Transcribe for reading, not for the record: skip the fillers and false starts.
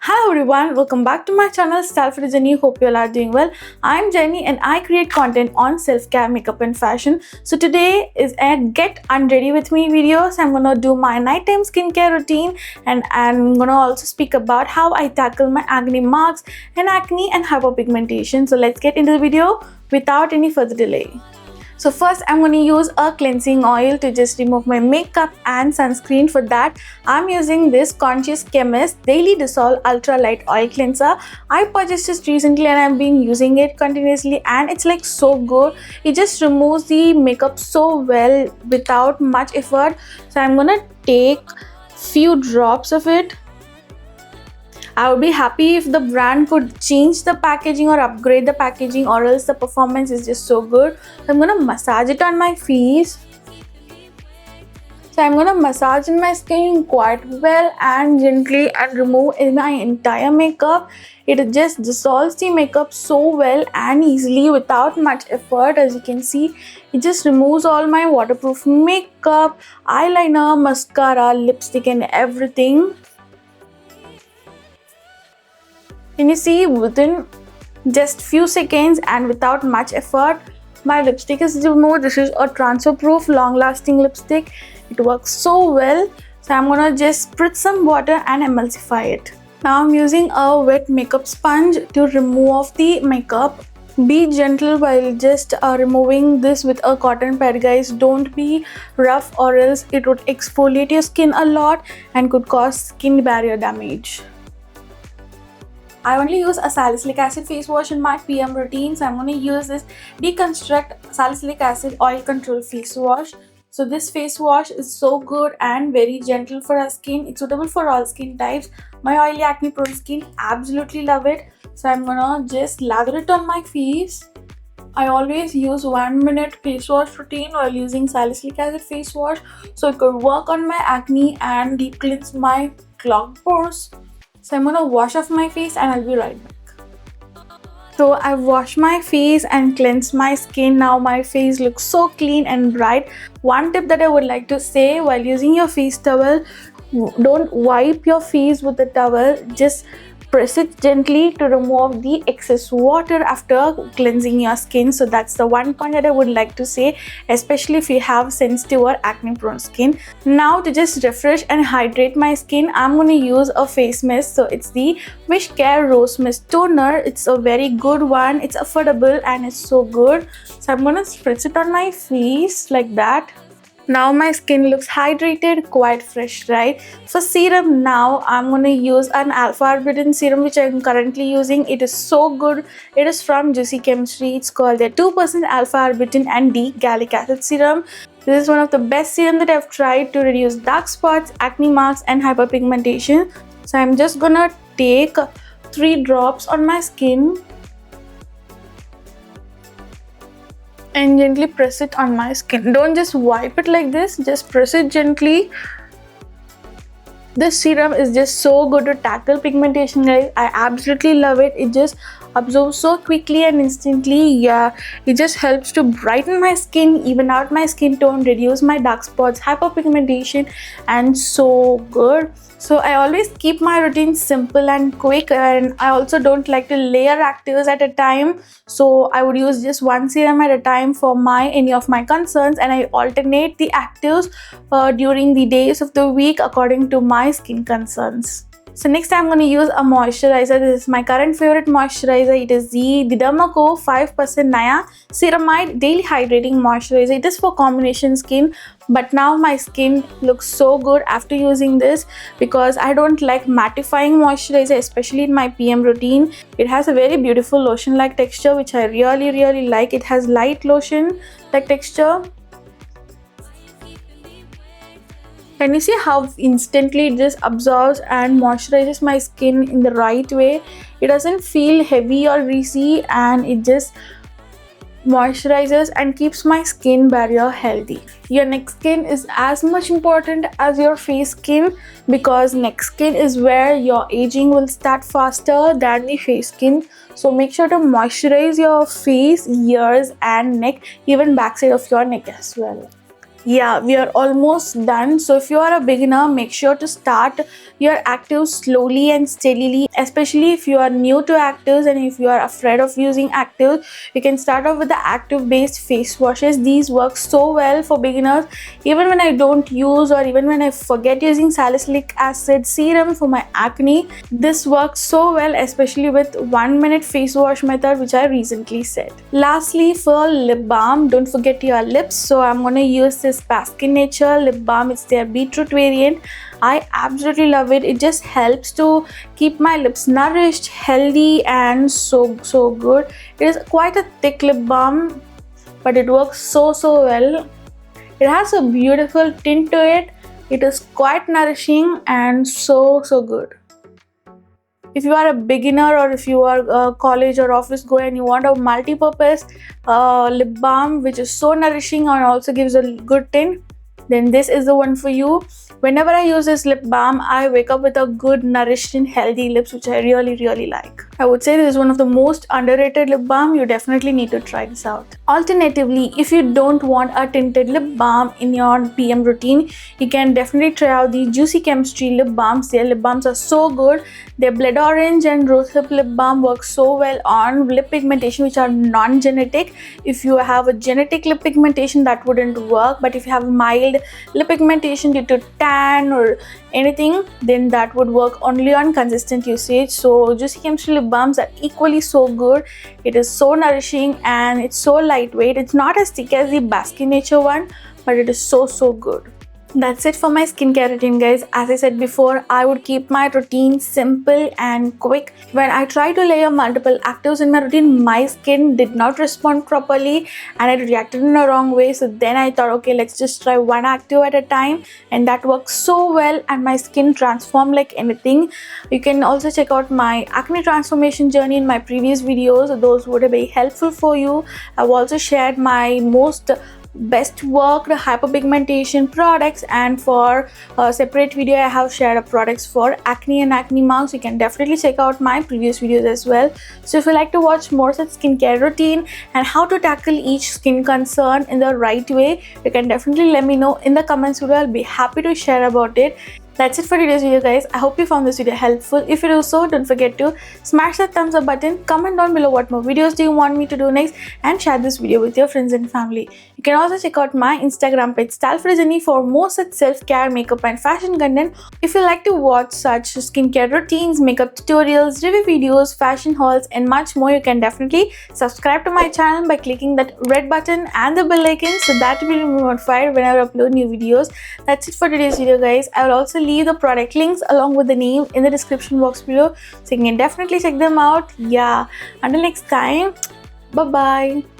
Hello everyone, welcome back to my channel Stylefit. Hope you all are doing well. I'm Jenny and I create content on self-care, makeup and fashion. So today is a get unready with me video. So I'm gonna do my nighttime skincare routine and I'm gonna also speak about how I tackle my acne marks and acne and hyperpigmentation. So let's get into the video without any further delay. So first I'm going to use a cleansing oil to just remove my makeup and sunscreen. For that I'm using this Conscious Chemist Daily Dissolve Ultra Light Oil Cleanser. I purchased this recently and I've been using it continuously and it's like so good. It just removes the makeup so well without much effort. So I'm going to take few drops of it. I would be happy if the brand could change the packaging or upgrade the packaging, or else the performance is just so good. So I'm gonna massage it on my face. So I'm gonna massage in my skin quite well and gently and remove my entire makeup. It just dissolves the makeup so well and easily without much effort. As you can see, it just removes all my waterproof makeup, eyeliner, mascara, lipstick and everything. And you see, within just few seconds and without much effort, my lipstick is removed. This is a transfer proof long lasting lipstick. It works so well. So I'm gonna just spritz some water and emulsify it. Now I'm using a wet makeup sponge to remove the makeup. Be gentle while just removing this with a cotton pad, guys. Don't be rough or else it would exfoliate your skin a lot and could cause skin barrier damage. I only use a salicylic acid face wash in my PM routine, so I'm going to use this Deconstruct Salicylic Acid Oil Control Face Wash. So this face wash is so good and very gentle for our skin. It's suitable for all skin types. My oily acne prone skin absolutely love it. So I'm going to just lather it on my face. I always use 1 minute face wash routine while using salicylic acid face wash, so it could work on my acne and deep cleanse my clogged pores. So I'm gonna wash off my face and I'll be right back. So I've washed my face and cleansed my skin. Now my face looks so clean and bright. One tip that I would like to say, while using your face towel, don't wipe your face with the towel. Just press it gently to remove the excess water after cleansing your skin. So that's the one point that I would like to say, especially if you have sensitive or acne prone skin. Now to just refresh and hydrate my skin, I'm going to use a face mist. So it's the Wishcare Rose Mist Toner. It's a very good one. It's affordable and it's so good. So I'm going to spritz it on my face like that. Now my skin looks hydrated, quite fresh, right? For serum, now I'm going to use an alpha arbutin serum which I'm currently using. It is so good. It is from Juicy Chemistry. It's called the 2% alpha arbutin and D-Gallic acid serum. This is one of the best serum that I've tried to reduce dark spots, acne marks and hyperpigmentation. So I'm just gonna take 3 drops on my skin and gently press it on my skin. Don't just wipe it like this, just press it gently. This serum is just so good to tackle pigmentation, guys. I absolutely love it. It just absorbs so quickly and instantly. Yeah, it just helps to brighten my skin, even out my skin tone, reduce my dark spots, hyperpigmentation, and so good. So I always keep my routine simple and quick, and I also don't like to layer actives at a time. So I would use just one serum at a time for any of my concerns, and I alternate the actives during the days of the week according to my skin concerns. So next I'm going to use a moisturizer. This is my current favorite moisturizer. It is the Derma 5% Nia-Ceramide Daily Hydrating Moisturizer. It is for combination skin, but now my skin looks so good after using this because I don't like mattifying moisturizer, especially in my PM routine. It has a very beautiful lotion like texture which I really like. It has light lotion like texture. Can you see how instantly it just absorbs and moisturizes my skin in the right way? It doesn't feel heavy or greasy and it just moisturizes and keeps my skin barrier healthy. Your neck skin is as much important as your face skin because neck skin is where your aging will start faster than the face skin. So make sure to moisturize your face, ears and neck, even backside of your neck as well. Yeah, we are almost done. So if you are a beginner, make sure to start your actives slowly and steadily, especially if you are new to actives and if you are afraid of using actives. You can start off with the active based face washes. These work so well for beginners. Even when I don't use, or even when I forget using salicylic acid serum for my acne, this works so well, especially with 1-minute face wash method, which I recently said. Lastly, for lip balm, don't forget your lips. So I'm going to use this Baskin Nature lip balm. It's their Beetroot variant. I absolutely love it. It just helps to keep my lips nourished, healthy, and so good. It is quite a thick lip balm, but it works so well. It has a beautiful tint to it. It is quite nourishing and so good. If you are a beginner, or if you are a college or office goer and you want a multi-purpose lip balm which is so nourishing and also gives a good tint, then this is the one for you. Whenever I use this lip balm, I wake up with a good, nourished and healthy lips, which I really like. I would say this is one of the most underrated lip balm. You definitely need to try this out. Alternatively, if you don't want a tinted lip balm in your PM routine, you can definitely try out the Juicy Chemistry lip balms. Their lip balms are so good. Their Blood Orange and Rosehip lip balm work so well on lip pigmentation which are non-genetic. If you have a genetic lip pigmentation, that wouldn't work, but if you have mild lip pigmentation due to tan or anything, then that would work only on consistent usage. So Juicy Chemistry lip balms are equally so good. It is so nourishing and it's so lightweight. It's not as thick as the Baskin Nature one, but it is so good. That's it for my skincare routine, guys. As I said before, I would keep my routine simple and quick. When I tried to layer multiple actives in my routine, my skin did not respond properly and it reacted in a wrong way. So then I thought, okay, let's just try one active at a time, and that worked so well and my skin transformed like anything. You can also check out my acne transformation journey in my previous videos. Those would be helpful for you. I've also shared my most best worked hyperpigmentation products, and for a separate video I have shared a products for acne and acne marks. You can definitely check out my previous videos as well. So if you like to watch more such skincare routine and how to tackle each skin concern in the right way, you can definitely let me know in the comments below. I'll be happy to share about it. That's it for today's video, guys. I hope you found this video helpful. If you do so, don't forget to smash that thumbs up button, comment down below what more videos do you want me to do next, and share this video with your friends and family. You can also check out my Instagram page stylefitwithjanu for more such self-care, makeup and fashion content. If you like to watch such skincare routines, makeup tutorials, review videos, fashion hauls and much more, you can definitely subscribe to my channel by clicking that red button and the bell icon, so that will be notified whenever I upload new videos. That's it for today's video, guys. I will also leave the product links along with the name in the description box below, so you can definitely check them out. Yeah, until next time, bye bye.